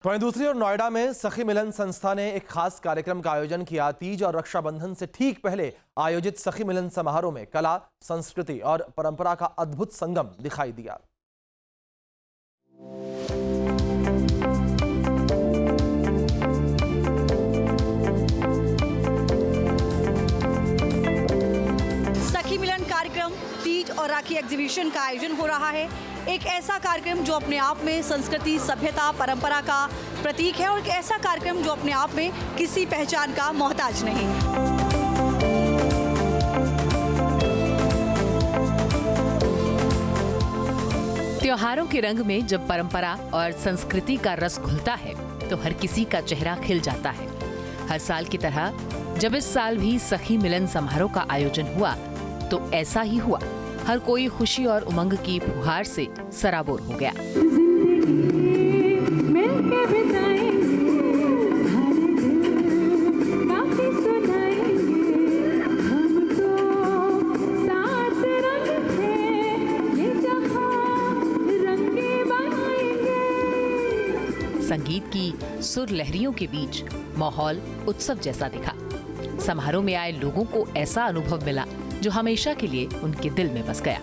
तो वहीं दूसरी ओर नोएडा में सखी मिलन संस्था ने एक खास कार्यक्रम का आयोजन किया। तीज और रक्षाबंधन से ठीक पहले आयोजित सखी मिलन समारोह में कला, संस्कृति और परंपरा का अद्भुत संगम दिखाई दिया। सखी मिलन कार्यक्रम, तीज और राखी एग्जीबिशन का आयोजन हो रहा है। एक ऐसा कार्यक्रम जो अपने आप में संस्कृति, सभ्यता, परंपरा का प्रतीक है और एक ऐसा कार्यक्रम जो अपने आप में किसी पहचान का मोहताज नहीं। त्योहारों के रंग में जब परंपरा और संस्कृति का रस घुलता है तो हर किसी का चेहरा खिल जाता है। हर साल की तरह जब इस साल भी सखी मिलन समारोह का आयोजन हुआ तो ऐसा ही हुआ। हर कोई खुशी और उमंग की फुहार से सराबोर हो गया। संगीत की सुर लहरियों के बीच माहौल उत्सव जैसा दिखा। समारोह में आए लोगों को ऐसा अनुभव मिला जो हमेशा के लिए उनके दिल में बस गया।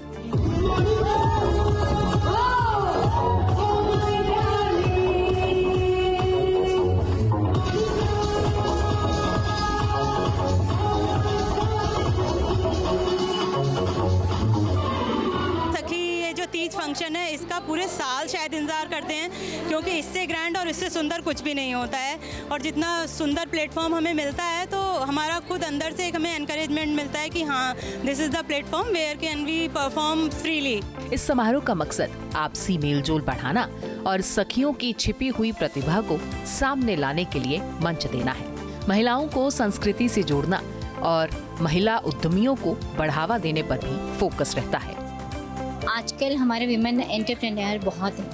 तीज फंक्शन है, इसका पूरे साल शायद इंतजार करते हैं क्योंकि इससे ग्रैंड और इससे सुंदर कुछ भी नहीं होता है। और जितना सुंदर प्लेटफॉर्म हमें मिलता है तो हमारा खुद अंदर से एक हमें एनकरेजमेंट मिलता है कि हाँ, this is the platform where can we perform freely. इस समारोह का मकसद आपसी मेलजोल बढ़ाना और सखियों की छिपी हुई प्रतिभा को सामने लाने के लिए मंच देना है। महिलाओं को संस्कृति से जोड़ना और महिला उद्यमियों को बढ़ावा देने पर भी फोकस रहता है। आजकल हमारे विमेन एंटरप्रेन्योर बहुत हैं,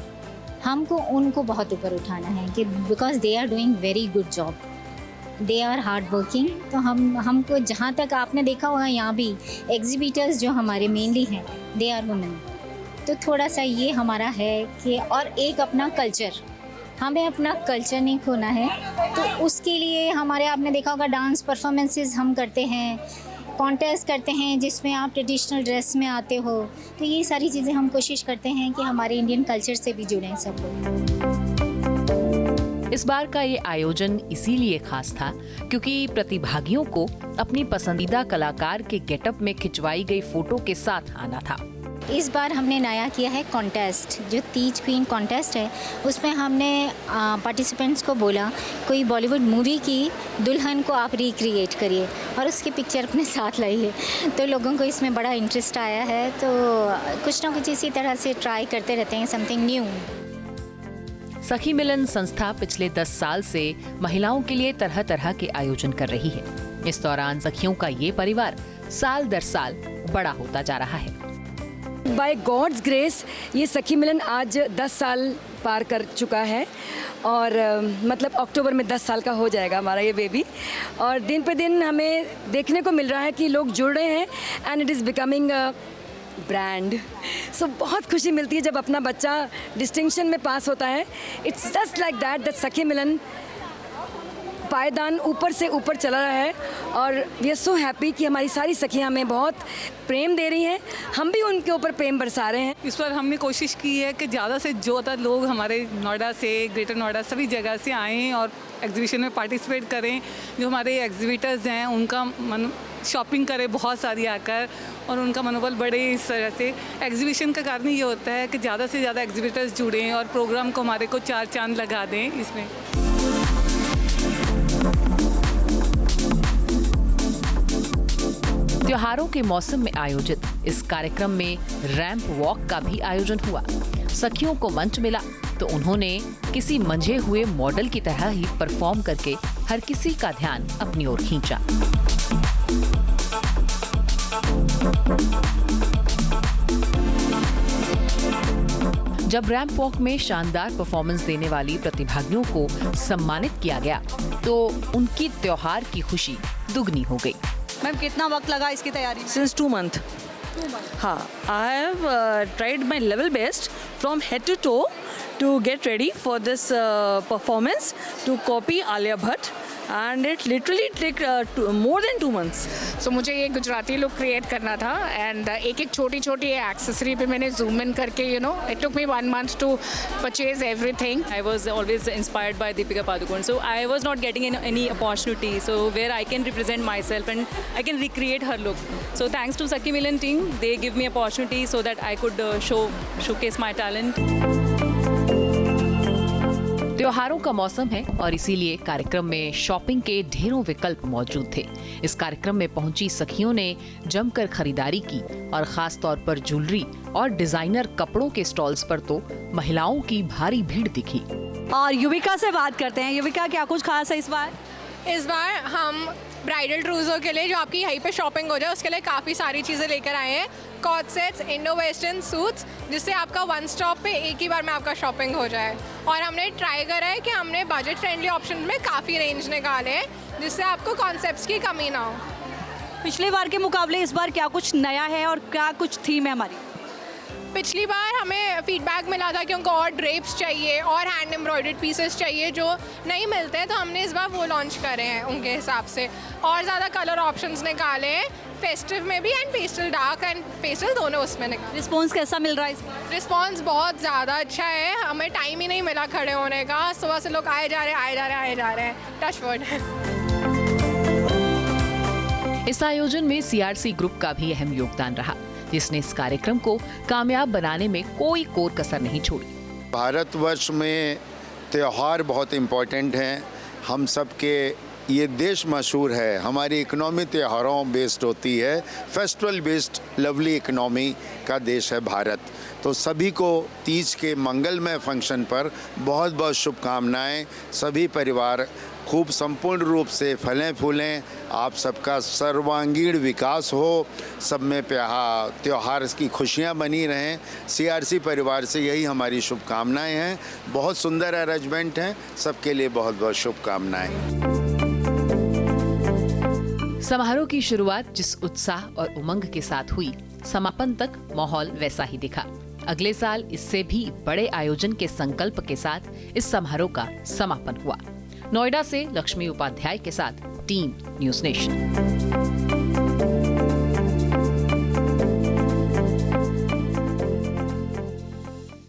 हमको उनको बहुत ऊपर उठाना है कि because they are doing very good job, they are hard working. तो हमको जहाँ तक आपने देखा होगा यहाँ भी एग्जिबिटर्स जो हमारे मेनली हैं दे आर वुमेन। तो थोड़ा सा ये हमारा है कि और एक अपना कल्चर, हमें अपना कल्चर नहीं खोना है। तो उसके लिए हमारे आपने देखा होगा डांस परफॉर्मेंसेस हम करते हैं, कॉन्टेस्ट करते हैं जिसमें आप ट्रेडिशनल ड्रेस में आते हो। तो ये सारी चीज़ें हम कोशिश करते हैं कि हमारे इंडियन कल्चर से भी जुड़ें सब लोग। इस बार का ये आयोजन इसीलिए खास था क्योंकि प्रतिभागियों को अपनी पसंदीदा कलाकार के गेटअप में खिंचवाई गई फोटो के साथ आना था। इस बार हमने नया किया है कॉन्टेस्ट, जो तीज क्वीन कॉन्टेस्ट है। उसमें हमने पार्टिसिपेंट्स को बोला कोई बॉलीवुड मूवी की दुल्हन को आप रिक्रिएट करिए और उसकी पिक्चर अपने साथ लाइए। तो लोगों को इसमें बड़ा इंटरेस्ट आया है। तो कुछ ना कुछ इसी तरह से ट्राई करते रहते हैं, समथिंग न्यू। सखी मिलन संस्था पिछले 10 साल से महिलाओं के लिए तरह तरह के आयोजन कर रही है। इस दौरान सखियों का ये परिवार साल दर साल बड़ा होता जा रहा है। बाय गॉड्स ग्रेस ये सखी मिलन आज 10 साल पार कर चुका है और मतलब अक्टूबर में 10 साल का हो जाएगा हमारा ये बेबी। और दिन पे दिन हमें देखने को मिल रहा है कि लोग जुड़ रहे हैं and it is becoming a brand. So बहुत खुशी मिलती है जब अपना बच्चा डिस्टिंक्शन में पास होता है। इट्स जस्ट लाइक दैट सखी मिलन पायदान ऊपर से ऊपर चला रहा है और वी आर सो हैप्पी कि हमारी सारी सखियां हमें बहुत प्रेम दे रही हैं, हम भी उनके ऊपर प्रेम बरसा रहे हैं। इस पर हमने कोशिश की है कि ज़्यादा से ज़्यादा लोग हमारे नोएडा से, ग्रेटर नोएडा सभी जगह से आएँ और एग्जीबिशन में पार्टिसिपेट करें। जो हमारे एग्जीबिटर्स हैं उनका शॉपिंग करें बहुत सारी आकर और उनका मनोबल बढ़े। इस तरह से एग्जीबिशन का कारण ये होता है कि ज़्यादा से ज़्यादा एग्जीबिटर्स जुड़ें और प्रोग्राम को हमारे को 4 चांद लगा दें इसमें। त्योहारों के मौसम में आयोजित इस कार्यक्रम में रैंप वॉक का भी आयोजन हुआ। सखियों को मंच मिला तो उन्होंने किसी मंझे हुए मॉडल की तरह ही परफॉर्म करके हर किसी का ध्यान अपनी ओर खींचा। जब रैंप वॉक में शानदार परफॉर्मेंस देने वाली प्रतिभागियों को सम्मानित किया गया तो उनकी त्योहार की खुशी दुगनी हो गई। मैम, कितना वक्त लगा इसकी तैयारी? Since 2 months. हाँ, I have tried my level best from head to toe to get ready for this performance to copy Alia Bhatt, and it literally took more than 2 months. सो मुझे ये गुजराती लुक क्रिएट करना था and एक एक छोटी छोटी accessory पे मैंने जूम इन करके it took me 1 month to purchase everything. I was always inspired by Deepika Padukone, so I was not getting any opportunity, so where I can represent myself and I can recreate her look. So thanks to Sakhi Milan team, they give me opportunity so that I could showcase my talent. त्योहारों का मौसम है और इसीलिए कार्यक्रम में shopping के ढेरों विकल्प मौजूद थे। इस कार्यक्रम में पहुंची सखियों ने जमकर खरीदारी की और खास तौर पर ज्वेलरी और डिजाइनर कपड़ों के स्टॉल्स पर तो महिलाओं की भारी भीड़ दिखी। और युविका से बात करते हैं। युविका, क्या कुछ खास है इस बार? इस बार हम ब्राइडल ट्रूजों के लिए जो आपकी यहीं पे शॉपिंग हो जाए उसके लिए काफ़ी सारी चीज़ें लेकर आए हैं। Cot sets, Indo western suits, जिससे आपका वन स्टॉप पे एक ही बार में आपका शॉपिंग हो जाए। और हमने ट्राई करा है कि हमने बजट फ्रेंडली ऑप्शन में काफ़ी रेंज निकाले हैं जिससे आपको कॉन्सेप्ट्स की कमी ना हो। पिछली बार के मुकाबले इस बार क्या कुछ नया है और क्या कुछ थीम है हमारी? पिछली बार हमें फीडबैक मिला था कि उनको और ड्रेप्स चाहिए और हैंड एम्ब्रॉयडर्ड पीसेस चाहिए जो नहीं मिलते हैं, तो हमने इस बार वो लॉन्च करे हैं उनके हिसाब से। और ज़्यादा कलर ऑप्शंस निकाले हैं फेस्टिव में भी and pastel, dark and pastel दोनों उसमें निकाले। रिस्पॉन्स कैसा मिल रहा है इस बार? रिस्पॉन्स बहुत ज़्यादा अच्छा है, हमें टाइम ही नहीं मिला खड़े होने का। सुबह से लोग आए जा रहे हैं। टच वर्ड है। इस आयोजन में सीआरसी ग्रुप का भी अहम योगदान रहा, जिसने इस कार्यक्रम को कामयाब बनाने में कोई कोर कसर नहीं छोड़ी। भारतवर्ष में त्यौहार बहुत इम्पोर्टेंट हैं। हम सब के ये देश मशहूर है, हमारी इकोनॉमी त्योहारों बेस्ड होती है, फेस्टिवल बेस्ड लवली इकोनॉमी का देश है भारत। तो सभी को तीज के मंगलमय फंक्शन पर बहुत बहुत शुभकामनाएं। सभी परिवार खूब संपूर्ण रूप से फलें फूलें, आप सबका सर्वांगीण विकास हो, सब में त्योहार की खुशियां बनी रहें। सीआरसी परिवार से यही हमारी शुभकामनाएं हैं। बहुत सुंदर अरेंजमेंट हैं, सबके लिए बहुत बहुत शुभकामनाएं। समारोह की शुरुआत जिस उत्साह और उमंग के साथ हुई, समापन तक माहौल वैसा ही दिखा। अगले साल इससे भी बड़े आयोजन के संकल्प के साथ इस समारोह का समापन हुआ। नोएडा से लक्ष्मी उपाध्याय के साथ टीम न्यूज़ नेशन।